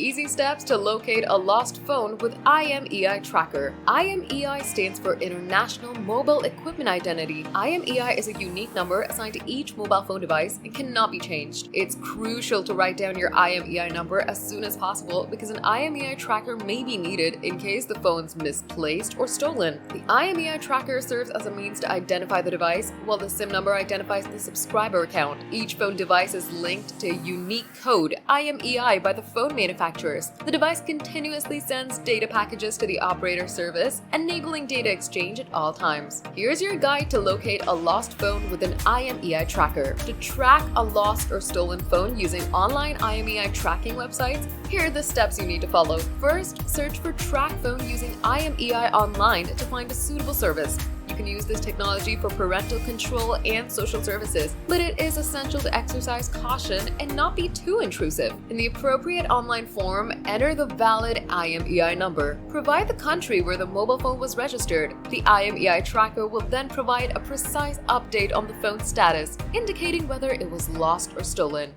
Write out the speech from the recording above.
Easy steps to locate a lost phone with IMEI tracker. IMEI stands for International Mobile Equipment Identity. IMEI is a unique number assigned to each mobile phone device and cannot be changed. It's crucial to write down your IMEI number as soon as possible because an IMEI tracker may be needed in case the phone's misplaced or stolen. The IMEI tracker serves as a means to identify the device, while the SIM number identifies the subscriber account. Each phone device is linked to a unique code, IMEI, by the phone manufacturers. The device continuously sends data packages to the operator service, enabling data exchange at all times. Here's your guide to locate a lost phone with an IMEI tracker. To track a lost or stolen phone using online IMEI tracking websites, here are the steps you need to follow. First, search for track phone using IMEI online to find a suitable service. You can use this technology for parental control and social services, but it is essential to exercise caution and not be too intrusive. In the appropriate online form, enter the valid IMEI number. Provide the country where the mobile phone was registered. The IMEI tracker will then provide a precise update on the phone's status, indicating whether it was lost or stolen.